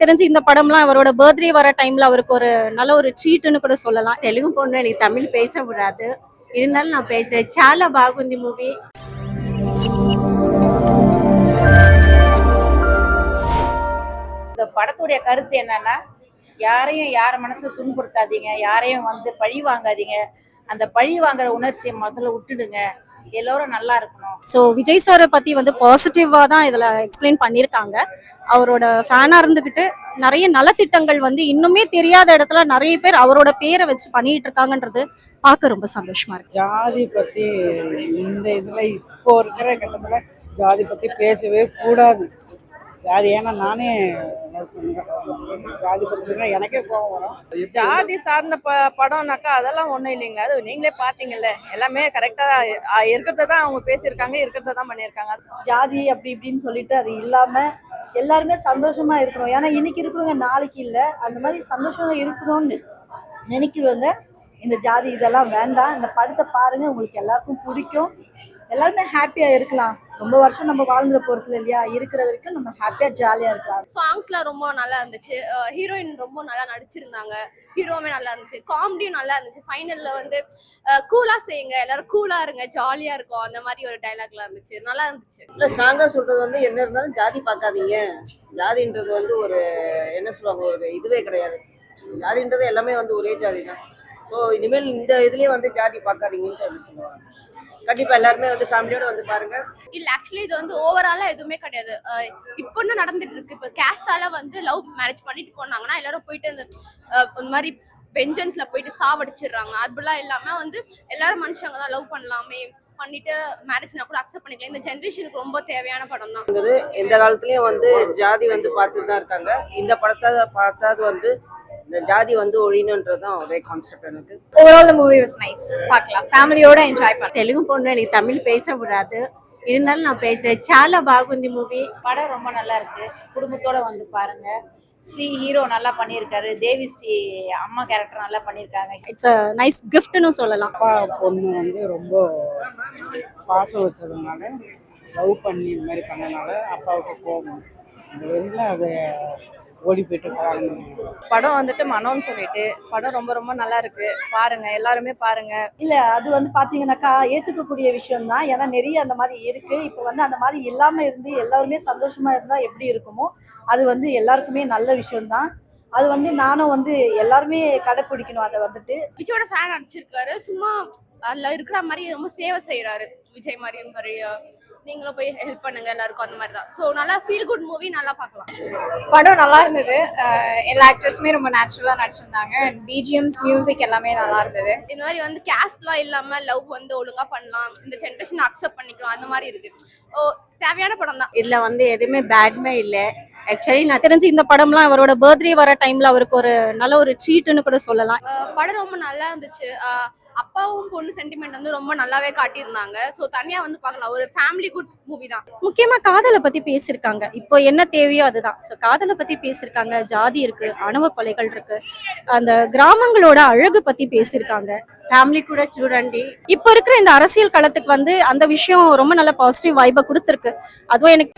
தெரிஞ்சு இந்த படம்லாம் அவரோட பர்த்டே வர டைம்ல அவருக்கு ஒரு நல்ல ஒரு ட்ரீட்னு கூட சொல்லலாம். తెలుగు పొన్ను எனக்கு தமிழ் பேச விடாது, இருந்தாலும் நான் பேசுறேன். చాలా బాగుంది మూవీ. இந்த படத்துடைய கருத்து என்னன்னா, யாரையும் யார் மனசு துன்புறுத்தாதீங்க, யாரையும் வந்து பழி வாங்காதீங்க, அந்த பழி வாங்குற உணர்ச்சியை முதல்ல விட்டுடுங்க, எல்லோரும் நல்லா இருக்கணும். ஸோ விஜய் சாரை பத்தி வந்து பாசிட்டிவா தான் இதுல எக்ஸ்பிளைன் பண்ணியிருக்காங்க. அவரோட ஃபேனா இருந்துகிட்டு நிறைய நலத்திட்டங்கள் வந்து இன்னுமே தெரியாத இடத்துல நிறைய பேர் அவரோட பேரை வச்சு பண்ணிட்டு இருக்காங்கன்றது பார்க்க ரொம்ப சந்தோஷமா இருக்கு. ஜாதி பத்தி இந்த இதுல இப்போ இருக்கிற கட்டத்துல ஜாதி பத்தி பேசவே கூடாது. ஜாதி ஏன்னா நானே ஜாதி பத்தி எனக்கே கோவம் வரும். ஜாதி சார்ந்த படம்னாக்கா அதெல்லாம் ஒண்ணும் இல்லைங்க. அது நீங்களே பாத்தீங்கல்ல, எல்லாமே கரெக்டா இருக்கிறத தான் அவங்க பேசியிருக்காங்க, இருக்கிறத தான் பண்ணியிருக்காங்க. ஜாதி அப்படி இப்படின்னு சொல்லிட்டு அது இல்லாம எல்லாருமே சந்தோஷமா இருக்கணும். ஏன்னா இன்னைக்கு இருக்கிறவங்க நாளைக்கு இல்லை, அந்த மாதிரி சந்தோஷமா இருக்கணும்னு நினைக்கிறவங்க இந்த ஜாதி இதெல்லாம் வேண்டாம். இந்த படத்தை பாருங்க, உங்களுக்கு எல்லாருக்கும் பிடிக்கும், எல்லாருமே ஹாப்பியா இருக்கலாம். ரொம்ப வருஷம் நம்ம வாழ்ந்துட போறதுல இல்லையா, இருக்கிற வரைக்கும் நம்ம ஹாப்பியா ஜாலியா இருக்கலாம். சாங்ஸ்லாம் ரொம்ப நல்லா இருந்துச்சு, ஹீரோயின் ரொம்ப நல்லா நடிச்சிருந்தாங்க, ஹீரோவுமே நல்லா இருந்துச்சு, காமெடியும் நல்லா இருந்துச்சு. ஃபைனல்ல வந்து கூலா செய்யுங்க, எல்லாரும் கூலா இருங்க, ஜாலியா இருக்கும், அந்த மாதிரி ஒரு டைலாக்லாம் இருந்துச்சு, நல்லா இருந்துச்சு. இல்லை ஸ்ட்ராங்கா சொல்றது வந்து என்ன இருந்தாலும் ஜாதி பார்க்காதீங்க. ஜாதின்றது வந்து ஒரு என்ன சொல்லுவாங்க, ஒரு இதுவே கிடையாது. ஜாதின்றது எல்லாமே வந்து ஒரே ஜாதி தான். ஸோ இனிமேல் இந்த இதுலயும் வந்து ஜாதி பார்க்காதீங்கன்ட்டு அது சொல்லுவாங்க. கண்டிப்பா எல்லாருமே வந்து ஃபேமிலியோட வந்து பாருங்க. இல்ல ஆக்சுவலி இது வந்து ஓவராலா எதுவுமே கிடையாது. இப்போ என்ன நடந்துட்டு இருக்கு, இப்போ கேஸ்டால வந்து லவ் மேரேஜ் பண்ணிட்டு போனாங்கன்னா எல்லாரும் போயிட்டு இந்த மாதிரி வெஞ்சன்ஸ்ல போயிட்டு சாவடிச்சிடுறாங்க. அப்படிலாம் இல்லாம வந்து எல்லாரும் மனுஷங்க தான், லவ் பண்ணலாமே, பண்ணிட்டு மேரேஜ்னா கூட அக்செப்ட் பண்ணிக்கலாம். இந்த ஜென்ரேஷனுக்கு ரொம்ப தேவையான படம் தான். எந்த காலத்துலயும் வந்து ஜாதி வந்து பார்த்துட்டு தான் இருக்காங்க. இந்த படத்தை பார்த்தாது வந்து இந்த ஜாதி வந்து ஒழியணுன்றது தான் ஒரே கான்செப்ட். எனக்கு overall the movie was nice, பார்க்கலாம், ஃபேமிலியோட என்ஜாய் பண்ணலாம். తెలుగు పొన్ను எனக்கு தமிழ் பேச விடாது, இருந்தாலும் நான் பேசுறேன். చాలా బాగుంది மூவி. படம் ரொம்ப நல்லா இருக்கு, குடும்பத்தோட வந்து பாருங்க. ஸ்ரீ ஹீரோ நல்லா பண்ணியிருக்காரு, தேவி ஸ்ரீ அம்மா கேரக்டர் நல்லா பண்ணியிருக்காங்க. இட்ஸ் அ நைஸ் கிஃப்ட்னு சொல்லலாம். அப்பா பொண்ணு வந்து ரொம்ப பாசம் வச்சதுனால, லவ் பண்ணி இந்த மாதிரி பண்ணனால அப்பாவுக்கு கோபம், அந்த வரையில அதை ஓடி போயிட்டு போறாங்க. படம் வந்துட்டு மனோன்னு சொல்லிட்டு படம் ரொம்ப ரொம்ப நல்லா இருக்கு, பாருங்க, எல்லாருமே பாருங்க. இல்ல அது வந்து பாத்தீங்கன்னாக்கா ஏத்துக்கக்கூடிய விஷயம் தான். ஏன்னா நிறைய அந்த மாதிரி இருக்கு. இப்போ வந்து அந்த மாதிரி இல்லாம இருந்து எல்லாருமே சந்தோஷமா இருந்தா எப்படி இருக்குமோ அது வந்து எல்லாருக்குமே நல்ல விஷயம் தான். அது வந்து நானும் வந்து எல்லாருமே கடைப்பிடிக்கணும். அதை வந்துட்டு விஜயோட ஃபேன் நடிச்சிருக்காரு, சும்மா அதுல இருக்கிற மாதிரி ரொம்ப சேவை செய்யறாரு விஜய் மாதிரியும் மாதிரி. நீங்களும் போய் ஹெல்ப் பண்ணுங்க எல்லாருக்கும், அந்த மாதிரி தான். ஸோ நல்லா ஃபீல் குட் மூவி, நல்லா பார்க்கலாம். படம் நல்லா இருந்தது, எல்லா ஆக்டர்ஸுமே ரொம்ப நேச்சுரலா நடிச்சிருந்தாங்க, பிஜிஎம்ஸ் மியூசிக் எல்லாமே நல்லா இருந்தது. இந்த மாதிரி வந்து கேஸ்ட்லாம் இல்லாம லவ் வந்து ஒழுங்கா பண்ணலாம், இந்த ஜென்ரேஷன் அக்செப்ட் பண்ணிக்கலாம், அந்த மாதிரி இருக்கு. தேவையான படம் தான். இதுல வந்து எதுவுமே பேட்மே இல்லை. ஆக்சுவலி நான் தெரிஞ்சு இந்த படம்லாம் அவரோட பர்த்டே வர டைம்ல அவருக்கு ஒரு நல்ல ஒரு ட்ரீட்னு கூட சொல்லலாம். படம் ரொம்ப நல்லா இருந்துச்சு. அப்பாவும் பொண்ணு சென்டிமெண்ட் வந்து ரொம்ப நல்லாவே காட்டியிருந்தாங்க. ஸோ தனியா வந்து பார்க்கலாம், ஒரு ஃபேமிலி குட் மூவி தான். முக்கியமா காதலை பத்தி பேசியிருக்காங்க. இப்போ என்ன தேவையோ அதுதான். ஸோ காதலை பத்தி பேசியிருக்காங்க, ஜாதி இருக்கு, ஆணவ கொலைகள் இருக்கு, அந்த கிராமங்களோட அழகு பத்தி பேசியிருக்காங்க. ఫ్యామిలీ కూడా చూడండి. இப்போ இருக்கிற இந்த அரசியல் களத்துக்கு வந்து அந்த விஷயம் ரொம்ப நல்ல பாசிட்டிவ் வைபை கொடுத்துருக்கு. அதுவும் எனக்கு